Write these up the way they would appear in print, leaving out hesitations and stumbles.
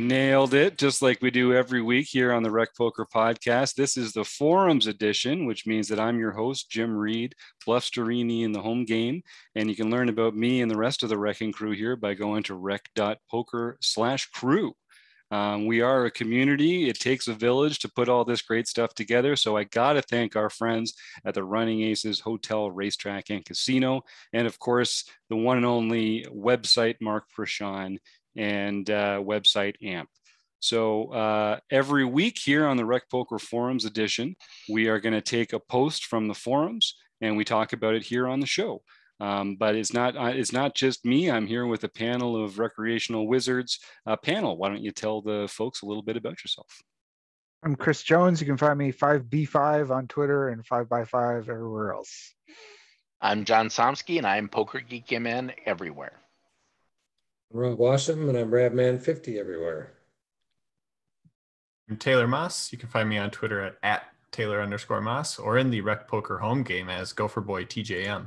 Nailed it, just like we do every week here on the Rec Poker Podcast. This is the Forums edition, which means that I'm your host, Jim Reed, Bluffsterini in the home game. And you can learn about me and the rest of the Wrecking Crew here by going to rec.poker/crew. We are a community. It takes a village to put all this great stuff together. So I got to thank our friends at the Running Aces Hotel, Racetrack, and Casino. And of course, the one and only website, Mark Prashon, and website AMP. So every week here on the Rec Poker Forums edition, we are going to take a post from the forums and we talk about it here on the show. But it's not just me. I'm here with a panel of recreational wizards. Panel, why don't you tell the folks a little bit about yourself? I'm Chris Jones. You can find me 5B5 on Twitter and 5x5 everywhere else. I'm John Somsky, and I'm Poker Geek MN everywhere. I'm Rob Washam, and I'm Rabman50 everywhere. I'm Taylor Moss. You can find me on Twitter at Taylor_Moss or in the Rec Poker home game as Gopherboy TJM.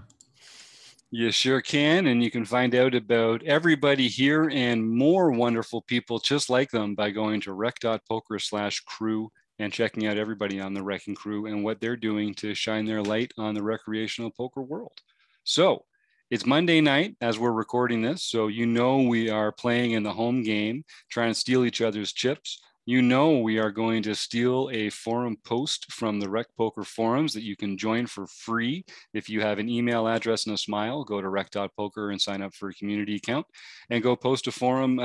You sure can, and you can find out about everybody here and more wonderful people just like them by going to rec.poker/crew and checking out everybody on the Wrecking Crew and what they're doing to shine their light on the recreational poker world. So, it's Monday night as we're recording this, so you know we are playing in the home game, trying to steal each other's chips. You know we are going to steal a forum post from the Rec Poker forums that you can join for free. If you have an email address and a smile, go to rec.poker and sign up for a community account and go post a forum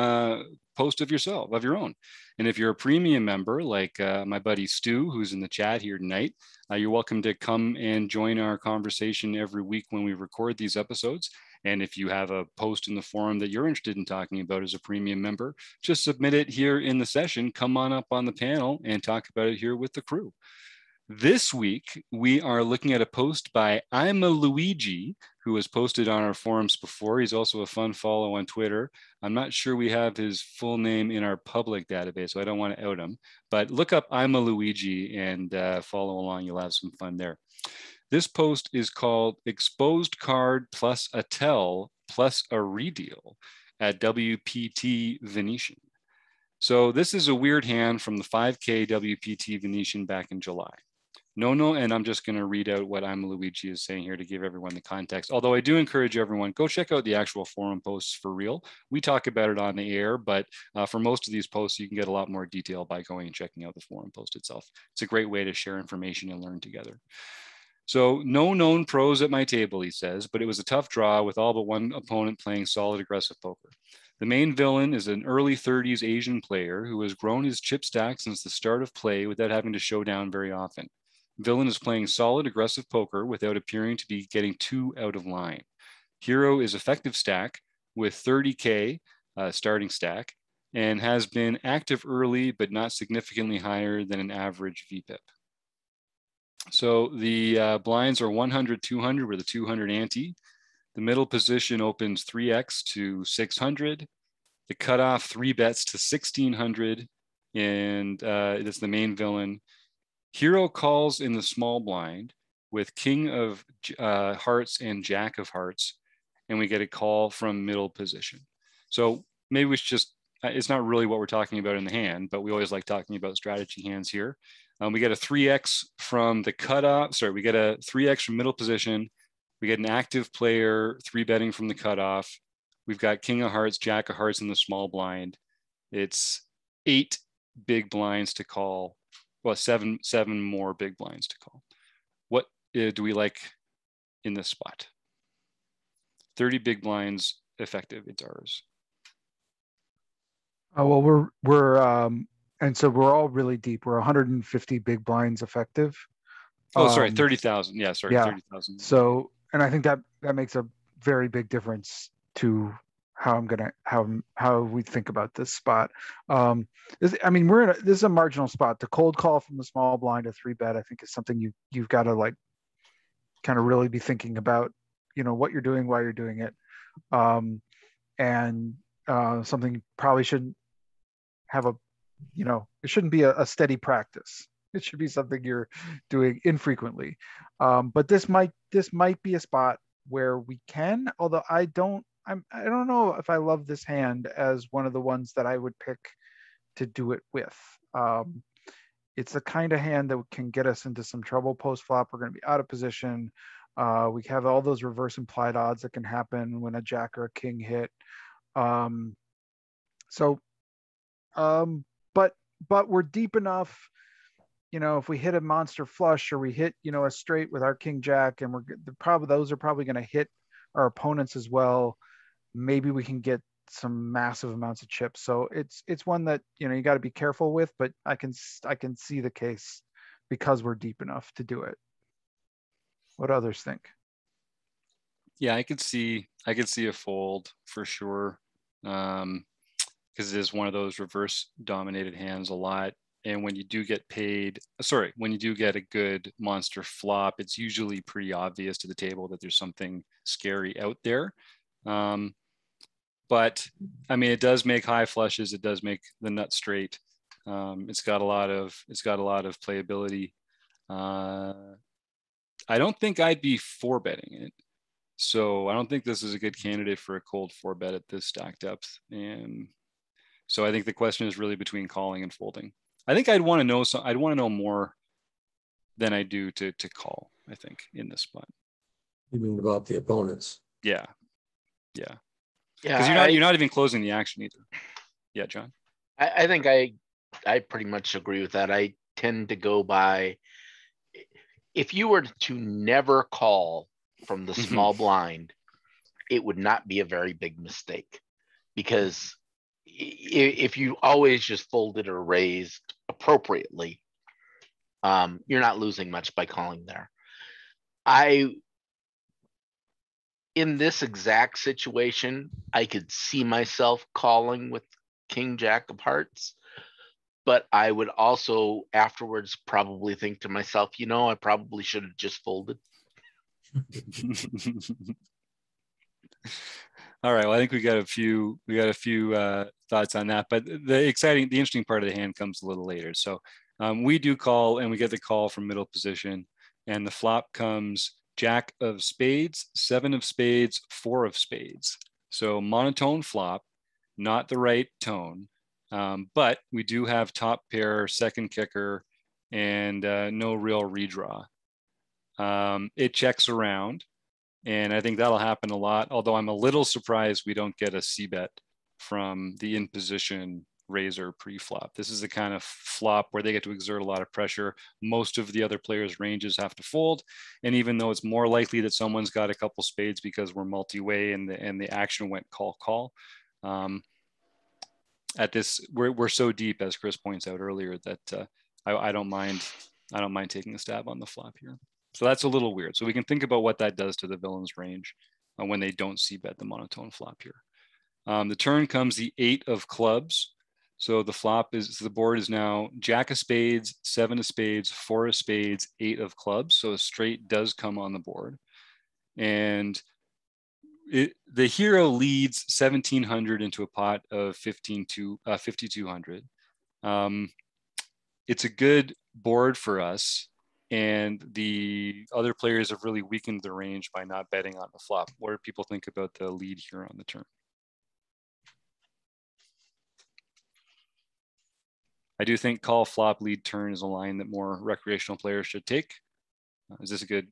post of yourself, of your own. And if you're a premium member, like my buddy Stu, who's in the chat here tonight, you're welcome to come and join our conversation every week when we record these episodes. And if you have a post in the forum that you're interested in talking about as a premium member, just submit it here in the session. Come on up on the panel and talk about it here with the crew. This week, we are looking at a post by ImaLouigi, who has posted on our forums before. He's also a fun follow on Twitter. I'm not sure we have his full name in our public database, so I don't want to out him. But look up ImaLouigi and follow along. You'll have some fun there. This post is called Exposed Card plus a Tell plus a Redeal at WPT Venetian. So this is a weird hand from the 5K WPT Venetian back in July. No, and I'm just going to read out what ImaLouigi is saying here to give everyone the context. Although I do encourage everyone, go check out the actual forum posts for real. We talk about it on the air, but for most of these posts, you can get a lot more detail by going and checking out the forum post itself. It's a great way to share information and learn together. So no known pros at my table, he says, but it was a tough draw with all but one opponent playing solid aggressive poker. The main villain is an early 30s Asian player who has grown his chip stack since the start of play without having to show down very often. Villain is playing solid aggressive poker without appearing to be getting too out of line. Hero is effective stack with 30K starting stack and has been active early but not significantly higher than an average VPIP. So the blinds are 100, 200 with a 200 ante. The middle position opens 3x to 600. The cutoff 3 bets to 1600, and that's the main villain. Hero calls in the small blind with King of Hearts and Jack of Hearts, and we get a call from middle position. So maybe we should just, it's not really what we're talking about in the hand, but we always like talking about strategy hands here. We get a 3x from the cutoff. We get a 3x from middle position. We get an active player 3-betting from the cutoff. We've got King of Hearts, Jack of Hearts in the small blind. It's 8 big blinds to call. Well, seven more big blinds to call. What do we like in this spot? 30 big blinds effective. It's ours. Well, we're and so we're all really deep. We're 150 big blinds effective. Oh, sorry, 30,000. Yeah, sorry, 30,000. So, and I think that makes a very big difference to how we think about this spot. This is a marginal spot. The cold call from the small blind to 3-bet, I think, is something you've got to like kind of really be thinking about. You know what you're doing, why you're doing it, and something you probably shouldn't have it shouldn't be a steady practice. It should be something you're doing infrequently. But this might be a spot where we can, although I don't know if I love this hand as one of the ones that I would pick to do it with. It's the kind of hand that can get us into some trouble post flop. We're going to be out of position. We have all those reverse implied odds that can happen when a jack or a king hit. But we're deep enough. If we hit a monster flush or we hit, a straight with our king jack, and those are probably going to hit our opponents as well. Maybe we can get some massive amounts of chips. So it's one that you got to be careful with, but I can see the case because we're deep enough to do it. What others think? Yeah, I could see a fold for sure, because it is one of those reverse dominated hands a lot. And when you do get a good monster flop, it's usually pretty obvious to the table that there's something scary out there. But I mean, it does make high flushes. It does make the nut straight. It's got a lot of playability. I don't think I'd be 4-betting it. So I don't think this is a good candidate for a cold 4-bet at this stack depth. And so I think the question is really between calling and folding. I think I'd want to know more than I do to call, I think, in this spot. You mean about the opponents? Yeah. Because you're not even closing the action either. Yeah, John. I think I pretty much agree with that. I tend to go by, if you were to never call from the small blind, it would not be a very big mistake, because if you always just folded or raised appropriately, you're not losing much by calling there. In this exact situation, I could see myself calling with King Jack of Hearts, but I would also afterwards probably think to myself, I probably should have just folded. All right. Well, I think we got a few thoughts on that, but the interesting part of the hand comes a little later. So we do call, and we get the call from middle position, and the flop comes Jack of spades, 7 of spades, 4 of spades. So monotone flop, not the right tone, but we do have top pair, second kicker, and no real redraw. It checks around, and I think that'll happen a lot, although I'm a little surprised we don't get a c-bet from the in position raiser pre-flop. This is the kind of flop where they get to exert a lot of pressure. Most of the other players' ranges have to fold, and even though it's more likely that someone's got a couple spades because we're multi-way and the action went call, at this we're so deep, as Chris points out earlier, that I don't mind taking a stab on the flop here. So that's a little weird. So we can think about what that does to the villain's range when they don't c-bet the monotone flop here. The turn comes the 8 of clubs. So the board is now Jack of spades, 7 of spades, 4 of spades, 8 of clubs. So a straight does come on the board. And the hero leads 1,700 into a pot of 5,200. It's a good board for us, and the other players have really weakened the range by not betting on the flop. What do people think about the lead here on the turn? I do think call flop lead turn is a line that more recreational players should take. Is this a good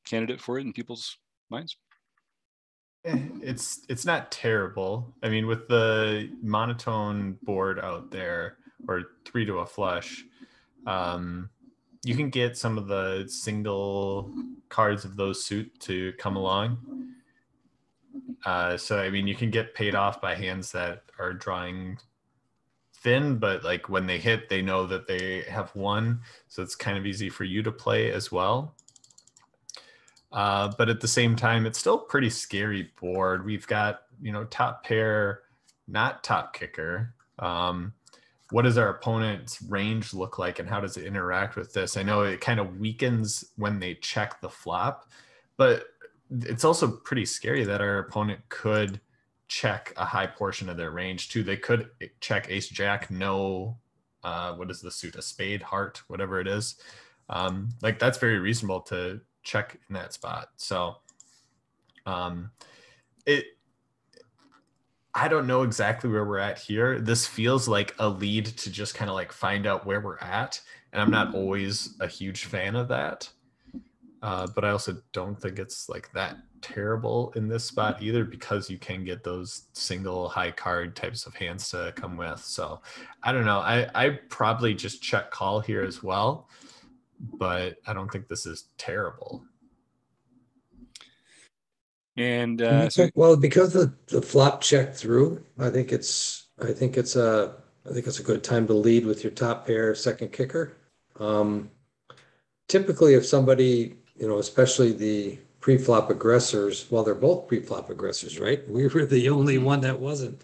candidate for it in people's minds? It's not terrible. I mean, with the monotone board out there, or 3 to a flush, you can get some of the single cards of those suit to come along. So I mean, you can get paid off by hands that are drawing thin, but like when they hit, they know that they have won, so it's kind of easy for you to play as well. But at the same time, it's still a pretty scary board. We've got, top pair, not top kicker. What does our opponent's range look like, and how does it interact with this? I know it kind of weakens when they check the flop, but it's also pretty scary that our opponent could check a high portion of their range too. They could check ace jack, no, what is the suit, a spade, heart, whatever it is. Like that's very reasonable to check in that spot. So I don't know exactly where we're at here. This feels like a lead to just kind of like find out where we're at. And I'm not always a huge fan of that. But I also don't think it's like that terrible in this spot either, because you can get those single high card types of hands to come with. So I don't know. I probably just check call here as well, but I don't think this is terrible. And Well, because the flop checked through, I think it's a good time to lead with your top pair second kicker. Typically, if somebody, especially the pre-flop aggressors, well, they're both pre-flop aggressors, right? We were the only one that wasn't.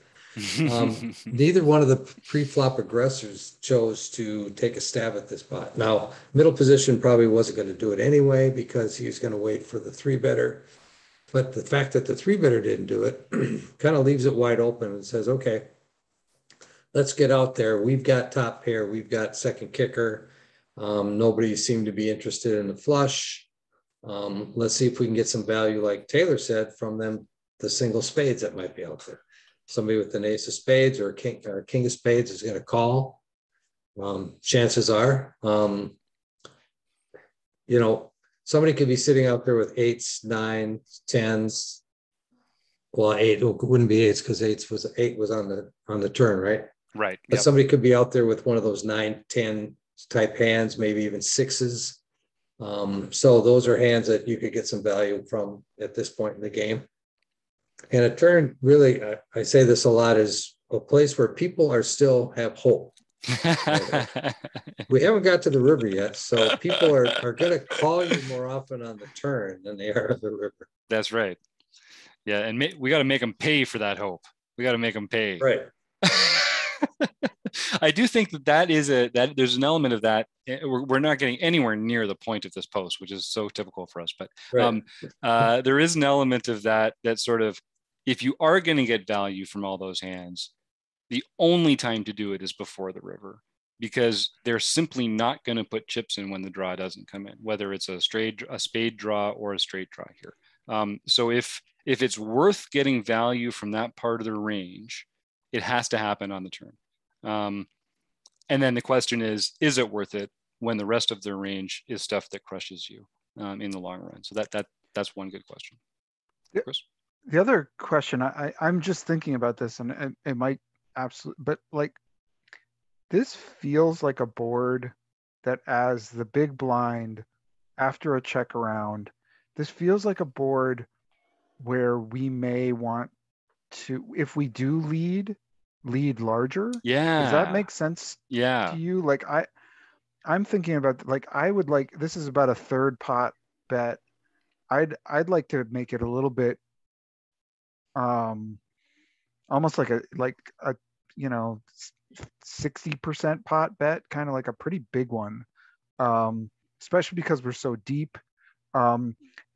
Neither one of the pre-flop aggressors chose to take a stab at this pot. Now, middle position probably wasn't going to do it anyway because he was going to wait for the three better. But the fact that the three better didn't do it kind of leaves it wide open and says, okay, let's get out there. We've got top pair, we've got second kicker. Nobody seemed to be interested in the flush. Let's see if we can get some value, like Taylor said, from them, the single spades that might be out there. Somebody with an ace of spades or a king of spades is going to call. Chances are, somebody could be sitting out there with eights, nines, tens. Well, eight wouldn't be eights because eight was on the turn, right? Right. But somebody could be out there with one of those 9, 10 type hands, maybe even sixes. So those are hands that you could get some value from at this point in the game. And a turn, really, I say this a lot, is a place where people still have hope. We haven't got to the river yet, so people are going to call you more often on the turn than they are on the river. That's right. Yeah, and we got to make them pay for that hope. We got to make them pay. Right. I do think that there's an element of that. We're not getting anywhere near the point of this post, which is so typical for us. But right. There is an element of that sort of, if you are going to get value from all those hands, the only time to do it is before the river, because they're simply not going to put chips in when the draw doesn't come in, whether it's a spade draw or a straight draw here. So if it's worth getting value from that part of the range, it has to happen on the turn. And then the question is it worth it when the rest of the range is stuff that crushes you in the long run? So that's one good question. Chris? The other question, I'm just thinking about this, and it might absolutely, but like, this feels like a board that, as the big blind after a check around, this feels like a board where we may want to, if we do lead larger. Yeah. Does that make sense to you? Like, I'm thinking about, like, I would like, this is about a third pot bet. I'd like to make it a little bit almost like a 60% pot bet, kind of like a pretty big one, especially because we're so deep. And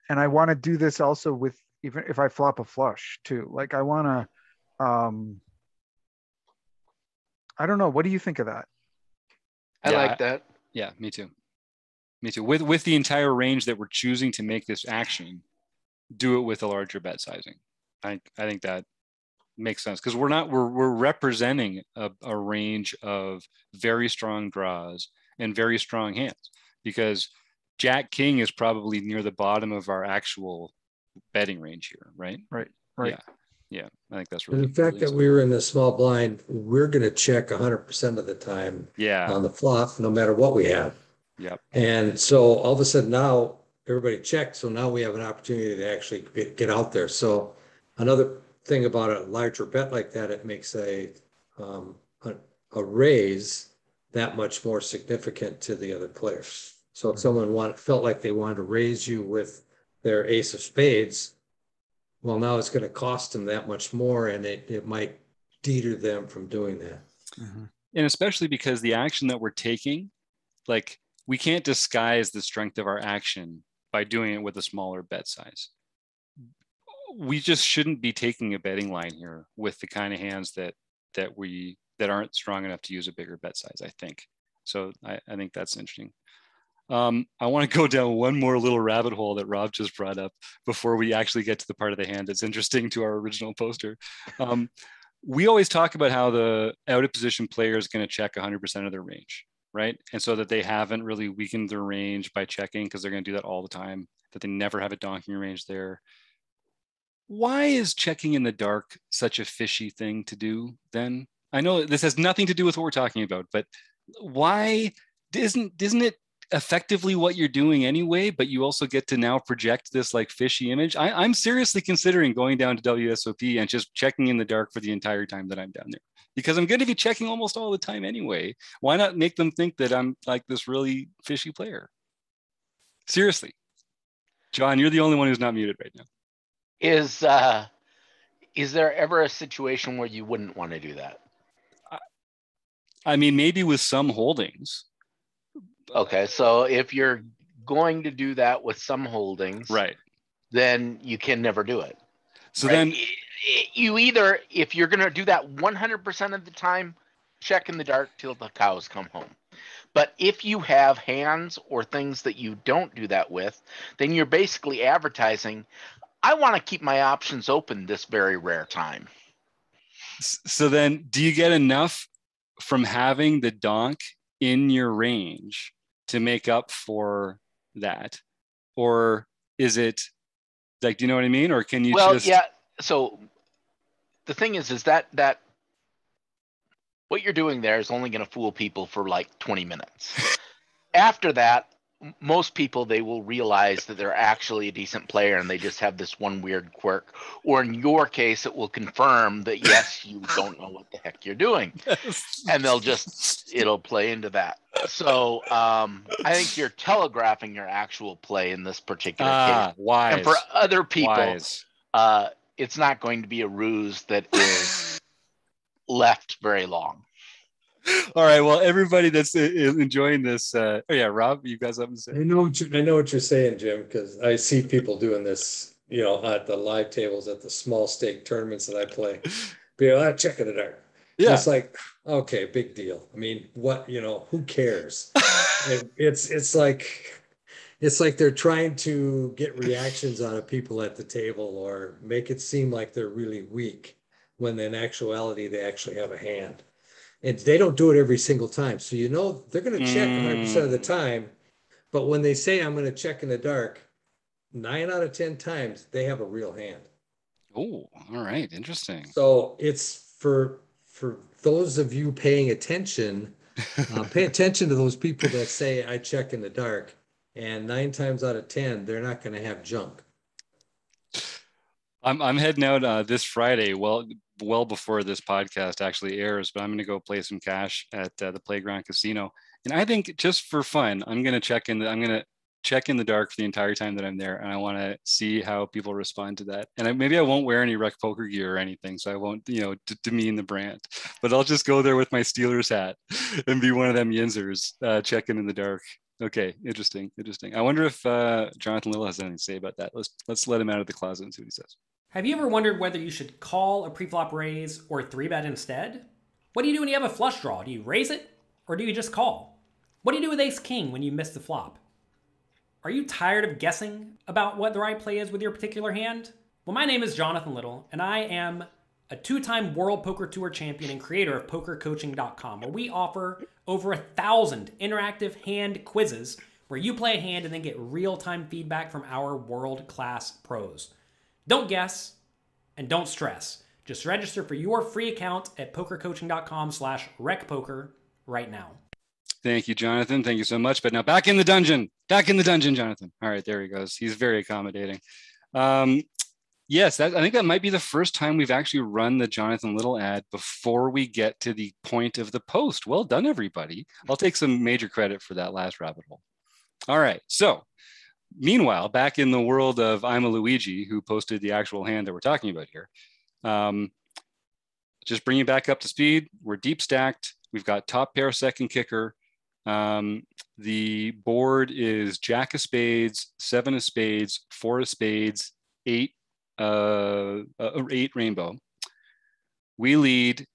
I want to do this also with, even if I flop a flush too. Like, I want to, I don't know. What do you think of that? I like that. Yeah, me too. With the entire range that we're choosing to make this action, do it with a larger bet sizing. I think that makes sense, because we're representing a range of very strong draws and very strong hands, because Jack King is probably near the bottom of our actual betting range here, right? Right. Yeah, I think that's really. And the fact that we were in the small blind, we're going to check 100% of the time on the flop, no matter what we have. Yep. And so all of a sudden now everybody checked. So now we have an opportunity to actually get out there. So another thing about a larger bet like that, it makes a raise that much more significant to the other players. So if someone felt like they wanted to raise you with their ace of spades, well, now it's going to cost them that much more, and it might deter them from doing that. Mm-hmm. And especially because the action that we're taking, like, we can't disguise the strength of our action by doing it with a smaller bet size. We just shouldn't be taking a betting line here with the kind of hands that aren't strong enough to use a bigger bet size, I think. So I think that's interesting. I want to go down one more little rabbit hole that Rob just brought up before we actually get to the part of the hand that's interesting to our original poster. we always talk about how the out of position player is going to check 100% of their range, right? And so that they haven't really weakened their range by checking, because they're going to do that all the time, that they never have a donking range there. Why is checking in the dark such a fishy thing to do then? I know this has nothing to do with what we're talking about, but why isn't it effectively what you're doing anyway, but you also get to now project this like fishy image? I'm seriously considering going down to WSOP and just checking in the dark for the entire time that I'm down there, because I'm going to be checking almost all the time anyway. Why not make them think that I'm like this really fishy player? Seriously. John, you're the only one who's not muted right now. Is there ever a situation where you wouldn't want to do that? I mean, maybe with some holdings. Okay, so if you're going to do that with some holdings, right, then you can never do it. So right? then you either, if you're going to do that 100% of the time, check in the dark till the cows come home. But if you have hands or things that you don't do that with, then you're basically advertising, I want to keep my options open this very rare time. So then do you get enough from having the donk in your range to make up for that? Or is it like, do you know what I mean? Or can you yeah. So the thing is that what you're doing there is only going to fool people for like 20 minutes. After that, most people, they will realize that they're actually a decent player and they just have this one weird quirk. Or in your case, it will confirm that, yes, you don't know what the heck you're doing. And it'll play into that. So I think you're telegraphing your actual play in this particular case. Wise. And for other people, Wise. It's not going to be a ruse that is left very long. All right. Well, everybody that's enjoying this, oh yeah, Rob, you guys have something to say? I know what you're saying, Jim, because I see people doing this, at the live tables at the small stake tournaments that I play. Check in the dark. Yeah. It's like, okay, big deal. I mean, what, who cares? It's like they're trying to get reactions out of people at the table or make it seem like they're really weak when in actuality they actually have a hand. And they don't do it every single time. So they're going to check 100% of the time. But when they say I'm going to check in the dark, 9 out of 10 times they have a real hand. Oh, all right. Interesting. So it's for those of you paying attention, pay attention to those people that say I check in the dark. And 9 times out of 10, they're not going to have junk. I'm heading out this Friday, well before this podcast actually airs, but I'm going to go play some cash at the Playground Casino. And I think just for fun, I'm going to check in the dark for the entire time that I'm there, and I want to see how people respond to that. And maybe I won't wear any Rec Poker gear or anything, so I won't, demean the brand. But I'll just go there with my Steelers hat and be one of them yinzers checking in the dark. Okay, interesting. I wonder if Jonathan Little has anything to say about that. Let's let him out of the closet and see what he says. Have you ever wondered whether you should call a preflop raise or 3-bet instead? What do you do when you have a flush draw? Do you raise it or do you just call? What do you do with ace-king when you miss the flop? Are you tired of guessing about what the right play is with your particular hand? Well, my name is Jonathan Little, and I am a 2-time World Poker Tour champion and creator of PokerCoaching.com, where we offer over 1,000 interactive hand quizzes where you play a hand and then get real-time feedback from our world-class pros. Don't guess and don't stress. Just register for your free account at PokerCoaching.com/recpoker right now. Thank you, Jonathan. Thank you so much. But now back in the dungeon, Jonathan. All right, there he goes. He's very accommodating. Yes, I think that might be the first time we've actually run the Jonathan Little ad before we get to the point of the post. Well done, everybody. I'll take some major credit for that last rabbit hole. All right, so meanwhile, back in the world of ImaLouigi, who posted the actual hand that we're talking about here, just bring you back up to speed. We're deep stacked. We've got top pair, second kicker. The board is Jack of spades, 7 of spades, 4 of spades, 8 rainbow. We lead.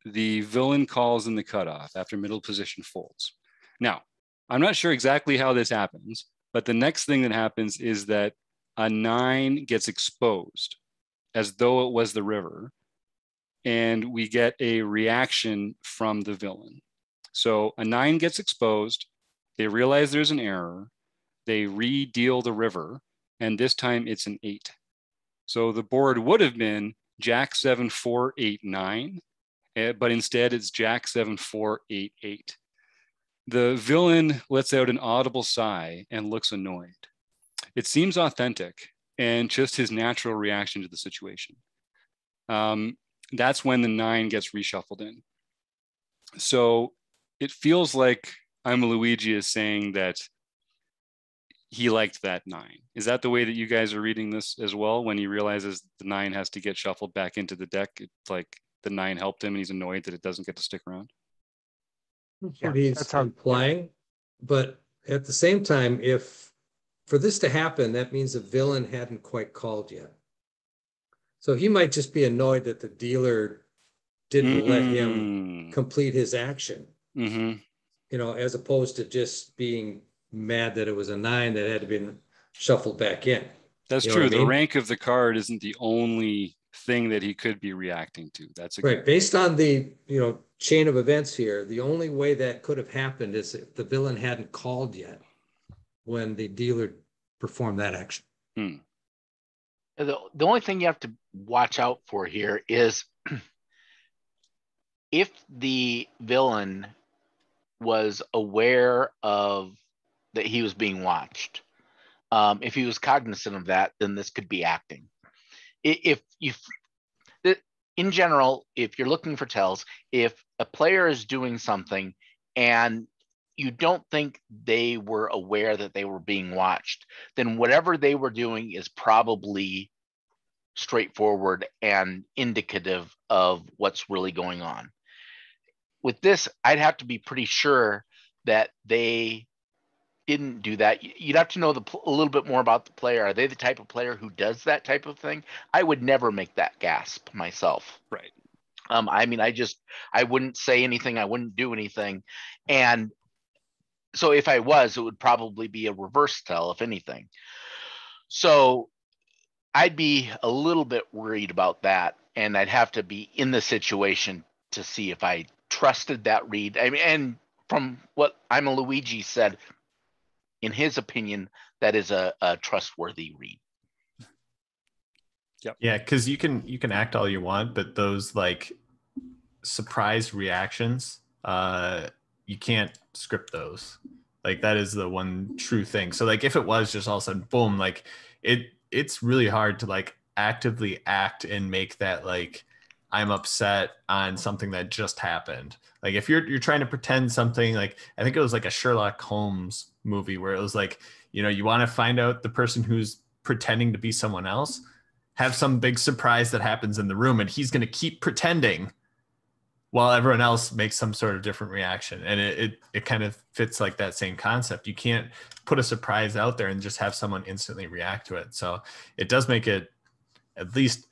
The villain calls in the cutoff after middle position folds. Now, I'm not sure exactly how this happens, but the next thing that happens is that a 9 gets exposed as though it was the river. and we get a reaction from the villain. So a 9 gets exposed. They realize there's an error. They re-deal the river, and this time it's an 8. So the board would have been Jack 7, 4, 8, 9, but instead it's Jack 7, 4, 8, 8. The villain lets out an audible sigh and looks annoyed. It seems authentic and just his natural reaction to the situation. That's when the 9 gets reshuffled in. So it feels like ImaLouigi is saying that he liked that 9. Is that the way that you guys are reading this as well? When he realizes the 9 has to get shuffled back into the deck, it's like the 9 helped him and he's annoyed that it doesn't get to stick around? That's Yeah, what he's that's how- implying. But at the same time, if for this to happen, that means the villain hadn't quite called yet. So he might just be annoyed that the dealer didn't let him complete his action, Mm-hmm. you know, as opposed to just being mad that it was a 9 that had to be shuffled back in. That's You know true. what I The mean? rank of the card isn't the only thing that he could be reacting to. That's a Right. Based on the, you know, chain of events here, the only way that could have happened is if the villain hadn't called yet when the dealer performed that action. The only thing you have to watch out for here is if the villain was aware of that he was being watched. If he was cognizant of that, then this could be acting. If in general, if you're looking for tells, if a player is doing something and you don't think they were aware that they were being watched, then whatever they were doing is probably straightforward and indicative of what's really going on. With this, I'd have to be pretty sure that they didn't do that. You'd have to know a little bit more about the player. Are they the type of player who does that type of thing? I would never make that gasp myself. Right. I mean, I wouldn't say anything. I wouldn't do anything. And so if I was, it would probably be a reverse tell, if anything. So I'd be a little bit worried about that. And I'd have to be in the situation to see if I trusted that read. I mean, and from what ImaLouigi said, in his opinion, that is a trustworthy read. Yep. Yeah, because you can act all you want, but those like surprise reactions, you can't script those. Like that is the one true thing. So like if it was just all of a sudden boom, like it's really hard to like actively act and make that like I'm upset on something that just happened. Like if you're trying to pretend something, like I think it was like a Sherlock Holmes movie where it was like, you know, you want to find out the person who's pretending to be someone else, have some big surprise that happens in the room, and he's going to keep pretending while everyone else makes some sort of different reaction. And it kind of fits like that same concept. You can't put a surprise out there and just have someone instantly react to it. So it does make it, at least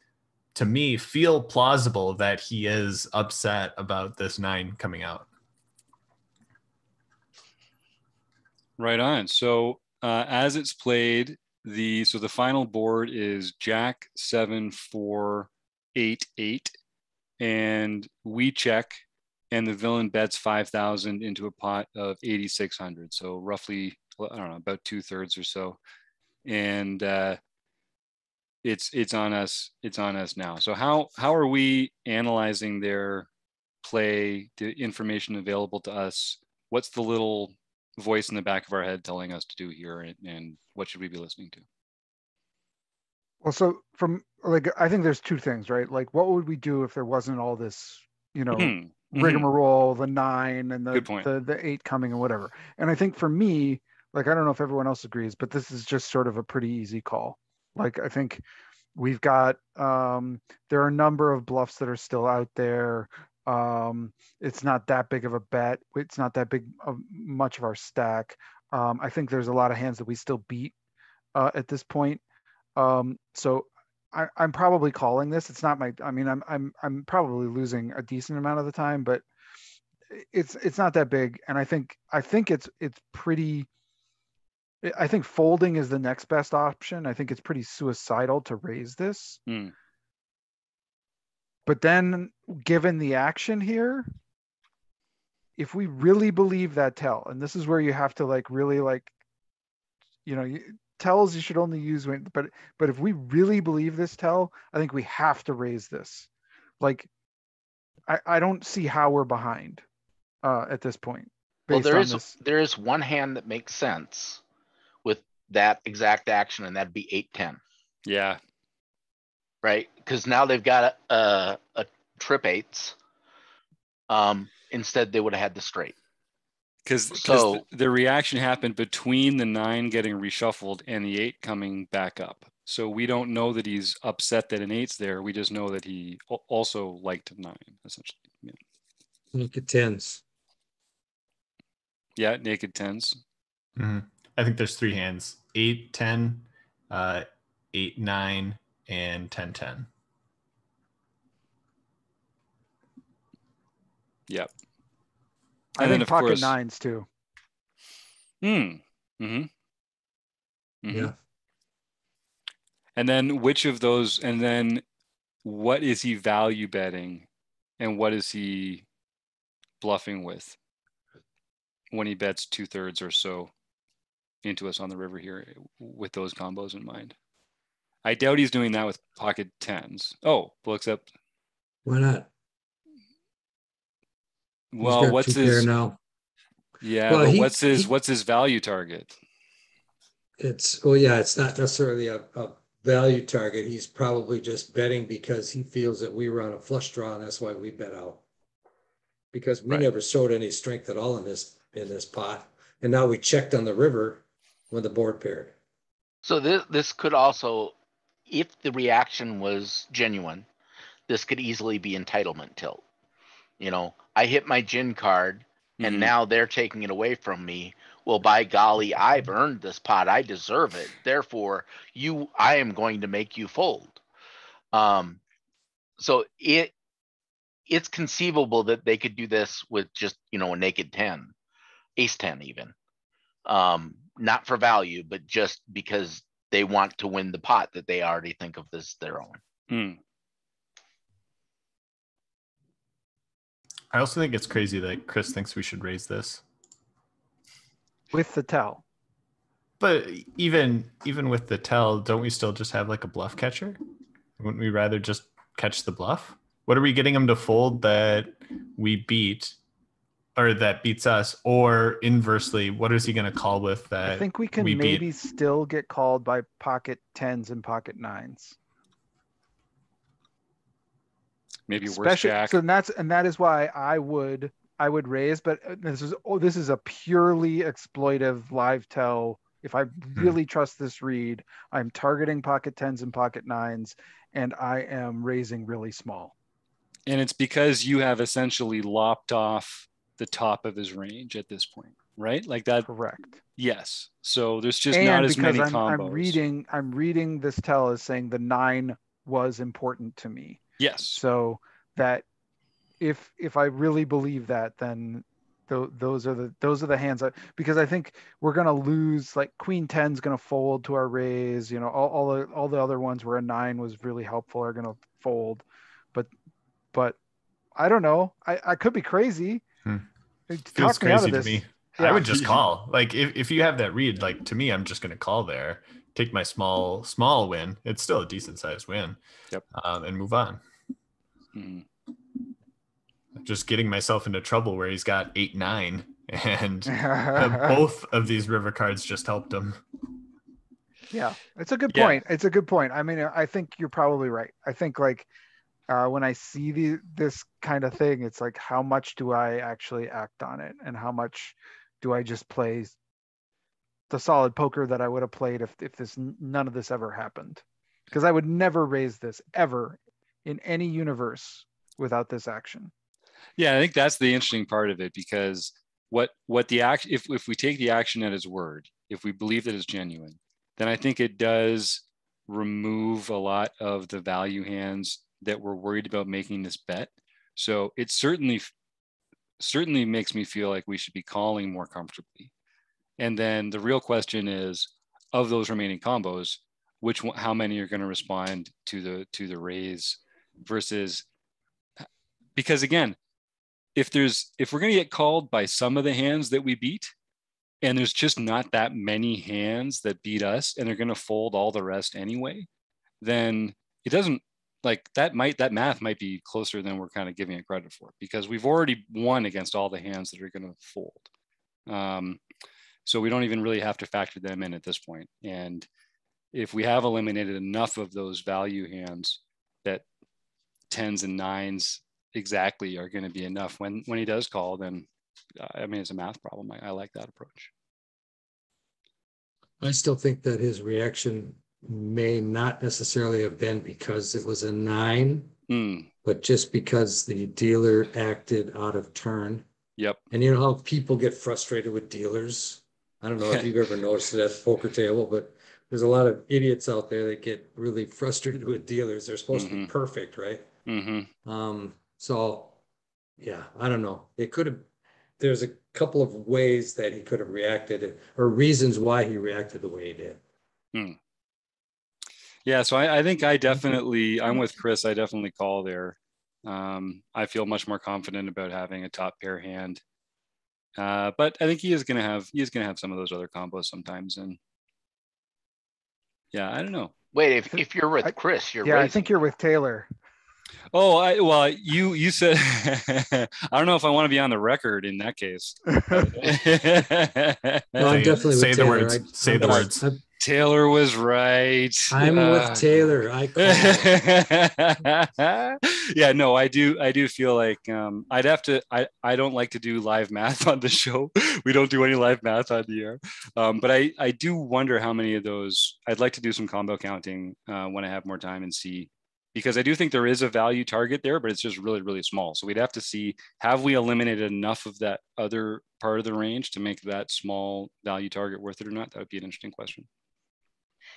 to me, feel plausible that he is upset about this 9 coming out. Right on. So as it's played, the final board is Jack 7, 4, 8, 8, and we check, and the villain bets 5,000 into a pot of 8,600. So roughly, I don't know, about 2/3 or so, and it's on us. It's on us now. So how are we analyzing their play, the information available to us? What's the little voice in the back of our head telling us to do here, and what should we be listening to? Well, so from like, I think there's two things, right? Like, what would we do if there wasn't all this, you know, rigmarole, the 9 and the 8 coming and whatever? And I think for me, like, I don't know if everyone else agrees, but this is just sort of a pretty easy call. Like, I think we've got, there are a number of bluffs that are still out there. It's not that big of a bet. It's not that big of much of our stack. I think there's a lot of hands that we still beat at this point. So I'm probably calling this. It's not my. I mean, I'm probably losing a decent amount of the time, but it's not that big. And I think it's pretty. I think folding is the next best option. I think it's pretty suicidal to raise this. But then given the action here, if we really believe that tell, and this is where you have to like really like, tells you should only use when, but if we really believe this tell, I think we have to raise this. Like, I don't see how we're behind at this point. Well, Based on this. there is one hand that makes sense with that exact action, and that'd be 8-10. Yeah. Right? Because now they've got a trip eights. Instead, they would have had the straight. Because the reaction happened between the 9 getting reshuffled and the 8 coming back up. So we don't know that he's upset that an 8's there. We just know that he also liked 9, essentially. Yeah. Naked tens. Yeah, naked 10s. Mm-hmm. I think there's 3 hands: 8-10, 8-9, and 10-10. Yep. I think pocket 9s too. Mm-hmm. Yeah. And then which of those, and then what is he value betting and what is he bluffing with when he bets 2/3 or so into us on the river here with those combos in mind? I doubt he's doing that with pocket 10s. Oh, well, except. Why not? Well, what's his now? Yeah, well, but what's his value target? It's not necessarily a value target. He's probably just betting because he feels that we were on a flush draw, and that's why we bet out. Because we never showed any strength at all in this pot, and now we checked on the river when the board paired. So this could also, if the reaction was genuine, this could easily be entitlement tilt. I hit my gin card, and now they're taking it away from me. Well, by golly, I've earned this pot. I deserve it. Therefore, I am going to make you fold. So it's conceivable that they could do this with just, a naked 10, ace 10 even. Not for value, but just because they want to win the pot that they already think of as their own. I also think it's crazy that Chris thinks we should raise this with the tell. But even with the tell, don't we still just have like a bluff catcher? Wouldn't we rather just catch the bluff? What are we getting him to fold that we beat, or that beats us? Or inversely, what is he going to call with that? I think we can maybe still get called by pocket 10s and pocket 9s. Maybe worse jack. So that is why I would raise, but this is a purely exploitive live tell. If I really trust this read, I'm targeting pocket 10s and pocket 9s, and I am raising really small. And it's because you have essentially lopped off the top of his range at this point, right? Like that. Correct. Yes. So there's just not as many combos. I'm reading this tell as saying the 9 was important to me. Yes. So that if I really believe that, then those are the hands because I think we're gonna lose. Like queen 10 is gonna fold to our raise. All the other ones where a 9 was really helpful are gonna fold, but I don't know. I could be crazy. Feels crazy to me. Yeah. I would just call. Like if you have that read, like to me, I'm just gonna call there, take my small win. It's still a decent sized win. Yep. And move on. Just getting myself into trouble where he's got 8-9, and both of these river cards just helped him. Yeah, it's a good point. It's a good point. I mean, I think you're probably right. I think like when I see this kind of thing, it's like, how much do I actually act on it, and how much do I just play the solid poker that I would have played if none of this ever happened? Because I would never raise this ever in any universe without this action. Yeah, I think that's the interesting part of it, because what the action, if we take the action at its word, if we believe that it's genuine, then I think it does remove a lot of the value hands that we're worried about making this bet. So it certainly makes me feel like we should be calling more comfortably. And then the real question is, of those remaining combos, how many are going to respond to the raise versus because again, if we're going to get called by some of the hands that we beat, and there's just not that many hands that beat us, and they're going to fold all the rest anyway, then it doesn't, like, that math might be closer than we're kind of giving it credit for, because we've already won against all the hands that are going to fold. So we don't even really have to factor them in at this point. And if we have eliminated enough of those value hands, that 10s and 9s exactly are going to be enough when he does call, then I mean, it's a math problem. I like that approach. I still think that his reaction may not necessarily have been because it was a 9, but just because the dealer acted out of turn. Yep. And you know how people get frustrated with dealers? I don't know if you've ever noticed it at the poker table, but there's a lot of idiots out there that get really frustrated with dealers. They're supposed to be perfect, right? So yeah, I don't know. There's a couple of ways that he could have reacted, or reasons why he reacted the way he did. Yeah, so I think I'm with Chris. I definitely call there. I feel much more confident about having a top pair hand. But I think he is gonna have some of those other combos sometimes. And yeah, I don't know. Wait, if you're with Chris, you're raising. I think you're with Taylor. Oh, you said I don't know if I want to be on the record in that case. No, I'm definitely say with the Taylor. words. Say the words. Taylor was right. I'm with Taylor. I call. Yeah, no, I do feel like I'd have to. I don't like to do live math on the show. We don't do any live math on the air. But I do wonder how many of those. I'd like to do some combo counting when I have more time and see, because I do think there is a value target there, but it's just really, really small. So we'd have to see, have we eliminated enough of that other part of the range to make that small value target worth it or not? That would be an interesting question.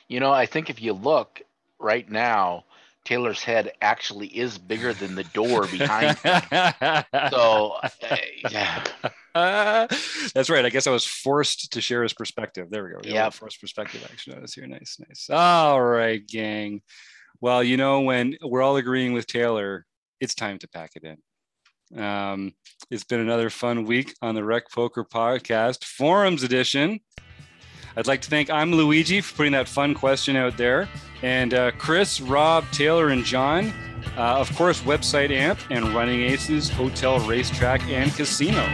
You know, I think if you look right now, Taylor's head actually is bigger than the door behind him. So, yeah. That's right. I guess I was forced to share his perspective. There we go. Yeah. Forced perspective action notice here. Nice. All right, gang. Well, you know, when we're all agreeing with Taylor, it's time to pack it in. It's been another fun week on the Rec Poker Podcast Forums edition. I'd like to thank ImaLouigi for putting that fun question out there. And Chris, Rob, Taylor, and John, of course, Website Amp and Running Aces, Hotel, Racetrack, and Casino.